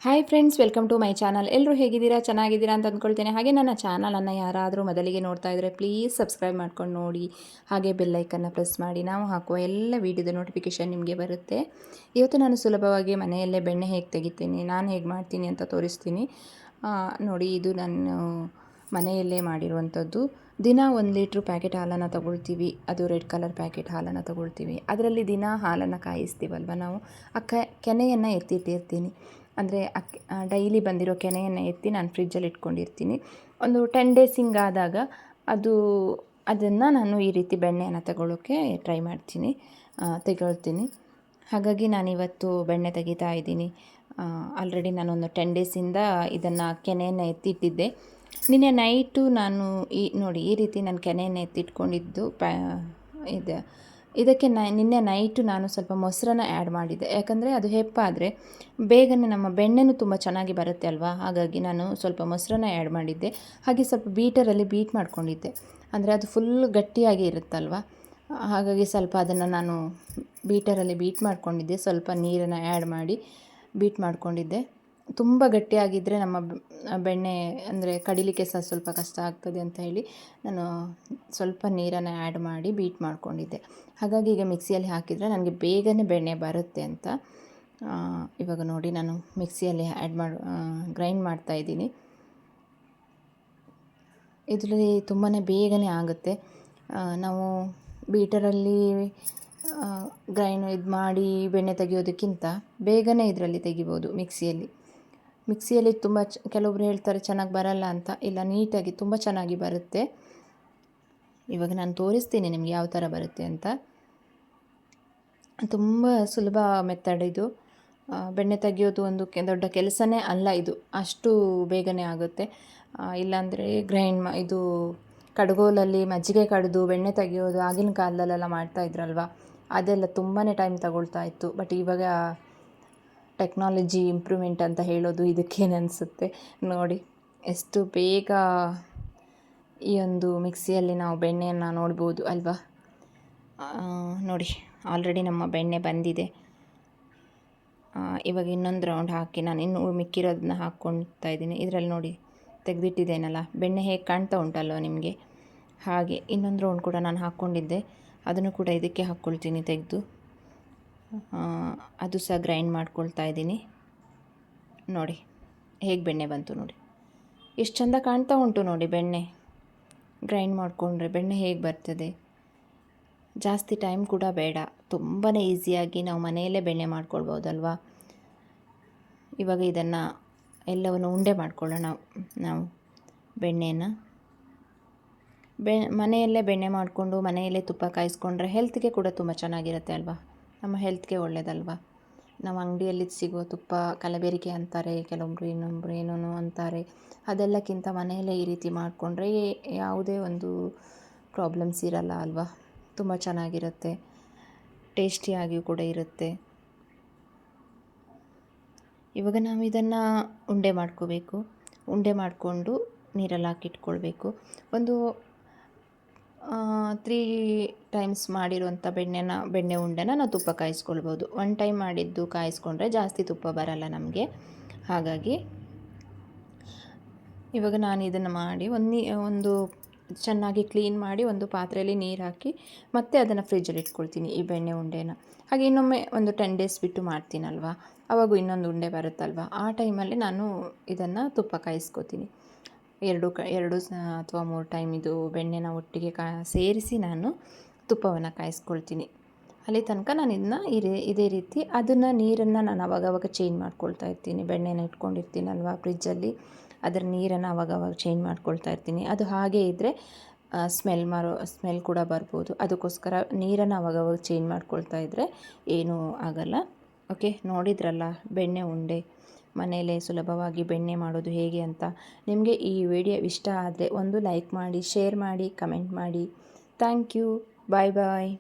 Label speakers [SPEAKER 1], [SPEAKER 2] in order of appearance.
[SPEAKER 1] Hi friends, welcome to my channel. ಎಲ್ಲರೂ ಹೇಗಿದ್ದೀರಾ? ಚೆನ್ನಾಗಿದ್ದೀರಾ ಅಂತ ಅಂದ್ಕೊಳ್ತೇನೆ. ಹಾಗೆ ನನ್ನ ಚಾನಲನ್ನು ಯಾರಾದರೂ ಮೊದಲಿಗೆ ನೋಡ್ತಾ ಇದ್ದರೆ ಪ್ಲೀಸ್ ಸಬ್ಸ್ಕ್ರೈಬ್ ಮಾಡ್ಕೊಂಡು ನೋಡಿ. ಹಾಗೆ ಬೆಲ್ಲೈಕನ್ನು ಪ್ರೆಸ್ ಮಾಡಿ. ನಾವು ಹಾಕುವ ಎಲ್ಲ ವೀಡಿಯೋದ ನೋಟಿಫಿಕೇಷನ್ ನಿಮಗೆ ಬರುತ್ತೆ. ಇವತ್ತು ನಾನು ಸುಲಭವಾಗಿ ಮನೆಯಲ್ಲೇ ಬೆಣ್ಣೆ ಹೇಗೆ ತೆಗಿತೀನಿ, ನಾನು ಹೇಗೆ ಮಾಡ್ತೀನಿ ಅಂತ ತೋರಿಸ್ತೀನಿ. ನೋಡಿ, ಇದು ನಾನು ಮನೆಯಲ್ಲೇ ಮಾಡಿರುವಂಥದ್ದು. ದಿನ 1 ಲೀಟ್ರ್ ಪ್ಯಾಕೆಟ್ ಹಾಲನ್ನು ತಗೊಳ್ತೀವಿ. ಅದು ರೆಡ್ ಕಲರ್ ಪ್ಯಾಕೆಟ್ ಹಾಲನ್ನು ತಗೊಳ್ತೀವಿ. ಅದರಲ್ಲಿ ದಿನ ಹಾಲನ್ನು ಕಾಯಿಸ್ತೀವಲ್ವ ನಾವು, ಆ ಕೆನೆಯನ್ನು ಎತ್ತಿಟ್ಟಿರ್ತೀನಿ. ಅಂದರೆ ಡೈಲಿ ಬಂದಿರೋ ಕೆನೆಯನ್ನು ಎತ್ತಿ ನಾನು ಫ್ರಿಜ್ಜಲ್ಲಿ ಇಟ್ಕೊಂಡಿರ್ತೀನಿ. ಒಂದು 10 ಡೇಸ್ ಹಿಂಗಾದಾಗ ಅದನ್ನು ನಾನು ಈ ರೀತಿ ಬೆಣ್ಣೆಯನ್ನು ತಗೊಳ್ಳೋಕ್ಕೆ ಟ್ರೈ ಮಾಡ್ತೀನಿ, ತೆಗೊಳ್ತೀನಿ. ಹಾಗಾಗಿ ನಾನಿವತ್ತು ಬೆಣ್ಣೆ ತೆಗಿತಾ ಇದ್ದೀನಿ. ಆಲ್ರೆಡಿ ನಾನೊಂದು 10 ಡೇಸಿಂದ ಇದನ್ನು ಕೆನೆಯನ್ನು ಎತ್ತಿಟ್ಟಿದ್ದೆ. ನಿನ್ನೆ ನೈಟು ನಾನು ನೋಡಿ ಈ ರೀತಿ ನಾನು ಕೆನೆಯನ್ನು ಎತ್ತಿಟ್ಕೊಂಡಿದ್ದು ಇದಕ್ಕೆ ನಿನ್ನೆ ನೈಟು ನಾನು ಸ್ವಲ್ಪ ಮೊಸರನ್ನ ಆ್ಯಡ್ ಮಾಡಿದ್ದೆ. ಯಾಕಂದರೆ ಅದು ಹೆಪ್ಪಾದರೆ ಬೇಗನೆ ನಮ್ಮ ಬೆಣ್ಣೆನೂ ತುಂಬ ಚೆನ್ನಾಗಿ ಬರುತ್ತೆ ಅಲ್ವಾ. ಹಾಗಾಗಿ ನಾನು ಸ್ವಲ್ಪ ಮೊಸರನ್ನ ಆ್ಯಡ್ ಮಾಡಿದ್ದೆ. ಹಾಗೆ ಸ್ವಲ್ಪ ಬೀಟರಲ್ಲಿ ಬೀಟ್ ಮಾಡ್ಕೊಂಡಿದ್ದೆ. ಅಂದರೆ ಅದು ಫುಲ್ ಗಟ್ಟಿಯಾಗಿ ಇರುತ್ತಲ್ವ, ಹಾಗಾಗಿ ಸ್ವಲ್ಪ ಅದನ್ನು ನಾನು ಬೀಟರಲ್ಲಿ ಬೀಟ್ ಮಾಡ್ಕೊಂಡಿದ್ದೆ. ಸ್ವಲ್ಪ ನೀರನ್ನು ಆ್ಯಡ್ ಮಾಡಿ ಬೀಟ್ ಮಾಡ್ಕೊಂಡಿದ್ದೆ. ತುಂಬ ಗಟ್ಟಿಯಾಗಿದ್ದರೆ ನಮ್ಮ ಬೆಣ್ಣೆ ಅಂದರೆ ಕಡಿಲಿಕ್ಕೆ ಸಹ ಸ್ವಲ್ಪ ಕಷ್ಟ ಆಗ್ತದೆ ಅಂತ ಹೇಳಿ ನಾನು ಸ್ವಲ್ಪ ನೀರನ್ನು ಆ್ಯಡ್ ಮಾಡಿ ಬೀಟ್ ಮಾಡ್ಕೊಂಡಿದ್ದೆ. ಹಾಗಾಗಿ ಈಗ ಮಿಕ್ಸಿಯಲ್ಲಿ ಹಾಕಿದರೆ ನನಗೆ ಬೇಗನೆ ಬೆಣ್ಣೆ ಬರುತ್ತೆ ಅಂತ. ಇವಾಗ ನೋಡಿ, ನಾನು ಮಿಕ್ಸಿಯಲ್ಲಿ ಗ್ರೈಂಡ್ ಮಾಡ್ತಾಯಿದ್ದೀನಿ. ಇದರಲ್ಲಿ ತುಂಬಾ ಬೇಗನೆ ಆಗುತ್ತೆ. ನಾವು ಬೀಟರಲ್ಲಿ ಇದು ಮಾಡಿ ಬೆಣ್ಣೆ ತೆಗೆಯೋದಕ್ಕಿಂತ ಬೇಗನೆ ಇದರಲ್ಲಿ ತೆಗಿಬೋದು ಮಿಕ್ಸಿಯಲ್ಲಿ ತುಂಬ ಕೆಲವೊಬ್ರು ಹೇಳ್ತಾರೆ ಚೆನ್ನಾಗಿ ಬರಲ್ಲ ಅಂತ. ಇಲ್ಲ, ನೀಟಾಗಿ ತುಂಬ ಚೆನ್ನಾಗಿ ಬರುತ್ತೆ. ಇವಾಗ ನಾನು ತೋರಿಸ್ತೀನಿ ನಿಮಗೆ ಯಾವ ಥರ ಬರುತ್ತೆ ಅಂತ. ತುಂಬ ಸುಲಭ ಮೆಥಡ್ ಇದು. ಬೆಣ್ಣೆ ತೆಗೆಯೋದು ಒಂದು ದೊಡ್ಡ ಕೆಲಸನೇ ಅಲ್ಲ ಇದು, ಅಷ್ಟು ಬೇಗನೆ ಆಗುತ್ತೆ. ಇಲ್ಲಾಂದರೆ ಇದು ಕಡ್ಗೋಲಲ್ಲಿ ಮಜ್ಜಿಗೆ ಕಡಿದು ಬೆಣ್ಣೆ ತೆಗೆಯೋದು ಆಗಿನ ಕಾಲದಲ್ಲೆಲ್ಲ ಮಾಡ್ತಾಯಿದ್ರಲ್ವ, ಅದೆಲ್ಲ ತುಂಬಾ ಟೈಮ್ ತಗೊಳ್ತಾ ಇತ್ತು. ಬಟ್ ಇವಾಗ ಟೆಕ್ನಾಲಜಿ ಇಂಪ್ರೂವ್ಮೆಂಟ್ ಅಂತ ಹೇಳೋದು ಇದಕ್ಕೇನು ಅನಿಸುತ್ತೆ. ನೋಡಿ ಎಷ್ಟು ಬೇಗ ಈ ಒಂದು ಮಿಕ್ಸಿಯಲ್ಲಿ ನಾವು ಬೆಣ್ಣೆಯನ್ನು ನೋಡ್ಬೋದು ಅಲ್ವಾ. ನೋಡಿ, ಆಲ್ರೆಡಿ ನಮ್ಮ ಬೆಣ್ಣೆ ಬಂದಿದೆ. ಇವಾಗ ಇನ್ನೊಂದು ರೌಂಡ್ ಹಾಕಿ ನಾನು ಇನ್ನೂ ಮಿಕ್ಕಿರೋದನ್ನ ಹಾಕ್ಕೊಳ್ತಾ ಇದ್ದೀನಿ. ಇದರಲ್ಲಿ ನೋಡಿ ತೆಗೆದಿಟ್ಟಿದ್ದೇನಲ್ಲ, ಬೆಣ್ಣೆ ಹೇಗೆ ಕಾಣ್ತಾ ಉಂಟಲ್ವ ನಿಮಗೆ, ಹಾಗೆ ಇನ್ನೊಂದು ರೌಂಡ್ ಕೂಡ ನಾನು ಹಾಕ್ಕೊಂಡಿದ್ದೆ. ಅದನ್ನು ಕೂಡ ಇದಕ್ಕೆ ಹಾಕ್ಕೊಳ್ತೀನಿ ತೆಗೆದು. ಅದು ಸಹ ಗ್ರೈಂಡ್ ಮಾಡ್ಕೊಳ್ತಾ ಇದ್ದೀನಿ. ನೋಡಿ ಹೇಗೆ ಬೆಣ್ಣೆ ಬಂತು ನೋಡಿ, ಎಷ್ಟು ಚೆಂದ ಕಾಣ್ತಾ ಉಂಟು ನೋಡಿ ಬೆಣ್ಣೆ. ಗ್ರೈಂಡ್ ಮಾಡಿಕೊಂಡ್ರೆ ಬೆಣ್ಣೆ ಹೇಗೆ ಬರ್ತದೆ. ಜಾಸ್ತಿ ಟೈಮ್ ಕೂಡ ಬೇಡ, ತುಂಬಾ ಈಸಿಯಾಗಿ ನಾವು ಮನೆಯಲ್ಲೇ ಬೆಣ್ಣೆ ಮಾಡ್ಕೊಳ್ಬೋದಲ್ವಾ. ಇವಾಗ ಇದನ್ನು ಎಲ್ಲವನ್ನು ಉಂಡೆ ಮಾಡ್ಕೊಳ್ಳೋಣ. ನಾವು ಬೆಣ್ಣೆನ ಮನೆಯಲ್ಲೇ ಬೆಣ್ಣೆ ಮಾಡಿಕೊಂಡು ಮನೆಯಲ್ಲೇ ತುಪ್ಪ ಕಾಯಿಸ್ಕೊಂಡ್ರೆ ಹೆಲ್ತ್ಗೆ ಕೂಡ ತುಂಬ ಚೆನ್ನಾಗಿರುತ್ತೆ ಅಲ್ವಾ. ನಮ್ಮ ಹೆಲ್ತ್ಗೆ ಒಳ್ಳೆಯದಲ್ವಾ. ನಾವು ಅಂಗಡಿಯಲ್ಲಿ ಸಿಗುವ ತುಪ್ಪ ಕಲಬೆರಕೆ ಅಂತಾರೆ, ಕೆಲವೊಬ್ಬರು ಇನ್ನೊಬ್ಬರು ಏನೋ ಅಂತಾರೆ. ಅದೆಲ್ಲಕ್ಕಿಂತ ಮನೆಯಲ್ಲೇ ಈ ರೀತಿ ಮಾಡಿಕೊಂಡ್ರೆ ಯಾವುದೇ ಒಂದು ಪ್ರಾಬ್ಲಮ್ಸ್ ಇರಲ್ಲ ಅಲ್ವಾ. ತುಂಬ ಚೆನ್ನಾಗಿರುತ್ತೆ, ಟೇಸ್ಟಿಯಾಗಿಯೂ ಕೂಡ ಇರುತ್ತೆ. ಇವಾಗ ನಾವು ಇದನ್ನು ಉಂಡೆ ಮಾಡ್ಕೋಬೇಕು. ಉಂಡೆ ಮಾಡಿಕೊಂಡು ನೀರಲ್ಲಿ ಹಾಕಿಟ್ಕೊಳ್ಬೇಕು. ಒಂದು 3 ಟೈಮ್ಸ್ ಮಾಡಿರುವಂಥ ಬೆಣ್ಣೆ ಉಂಡೆನ ನಾವು ತುಪ್ಪ ಕಾಯಿಸ್ಕೊಳ್ಬೋದು. 1 ಟೈಮ್ ಮಾಡಿದ್ದು ಕಾಯಿಸ್ಕೊಂಡ್ರೆ ಜಾಸ್ತಿ ತುಪ್ಪ ಬರಲ್ಲ ನಮಗೆ. ಹಾಗಾಗಿ ಇವಾಗ ನಾನು ಇದನ್ನು ಮಾಡಿ ಒಂದು ಚೆನ್ನಾಗಿ ಕ್ಲೀನ್ ಮಾಡಿ ಒಂದು ಪಾತ್ರೆಯಲ್ಲಿ ನೀರು ಹಾಕಿ ಮತ್ತೆ ಅದನ್ನು ಫ್ರಿಜ್ಜಲ್ಲಿ ಇಟ್ಕೊಳ್ತೀನಿ, ಈ ಬೆಣ್ಣೆ ಉಂಡೆನ. ಹಾಗೆ ಇನ್ನೊಮ್ಮೆ ಒಂದು 10 ಡೇಸ್ ಬಿಟ್ಟು ಮಾಡ್ತೀನಲ್ವ, ಆವಾಗೂ ಇನ್ನೊಂದು ಉಂಡೆ ಬರುತ್ತಲ್ವ, ಆ ಟೈಮಲ್ಲಿ ನಾನು ಇದನ್ನು ತುಪ್ಪ ಕಾಯಿಸ್ಕೊತೀನಿ. 2 ಅಥವಾ 3 ಟೈಮ್ ಇದು ಬೆಣ್ಣೆನ ಒಟ್ಟಿಗೆ ಸೇರಿಸಿ ನಾನು ತುಪ್ಪವನ್ನು ಕಾಯಿಸ್ಕೊಳ್ತೀನಿ. ಅಲ್ಲಿ ತನಕ ನಾನು ಇದನ್ನ ಇದೇ ರೀತಿ ಅದನ್ನು ನೀರನ್ನು ನಾನು ಅವಾಗವಾಗ ಚೇಂಜ್ ಮಾಡ್ಕೊಳ್ತಾ ಇರ್ತೀನಿ. ಬೆಣ್ಣೆನ ಇಟ್ಕೊಂಡಿರ್ತೀನಲ್ವ ಫ್ರಿಜ್ಜಲ್ಲಿ, ಅದರ ನೀರನ್ನು ಅವಾಗವಾಗ ಚೇಂಜ್ ಮಾಡ್ಕೊಳ್ತಾ ಇರ್ತೀನಿ. ಅದು ಹಾಗೇ ಇದ್ದರೆ ಸ್ಮೆಲ್ ಕೂಡ ಬರ್ಬೋದು. ಅದಕ್ಕೋಸ್ಕರ ನೀರನ್ನು ಅವಾಗವಾಗ ಚೇಂಜ್ ಮಾಡ್ಕೊಳ್ತಾ ಇದ್ದರೆ ಏನೂ ಆಗಲ್ಲ. ಓಕೆ, ನೋಡಿದ್ರಲ್ಲ ಬೆಣ್ಣೆ ಉಂಡೆ ಮನೆಯಲ್ಲೇ ಸುಲಭವಾಗಿ ಬೆಣ್ಣೆ ಮಾಡೋದು ಹೇಗೆ ಅಂತ. ನಿಮಗೆ ಈ ವಿಡಿಯೋ ಇಷ್ಟ ಆದರೆ ಒಂದು ಲೈಕ್ ಮಾಡಿ, ಶೇರ್ ಮಾಡಿ, ಕಮೆಂಟ್ ಮಾಡಿ. Thank you. Bye bye.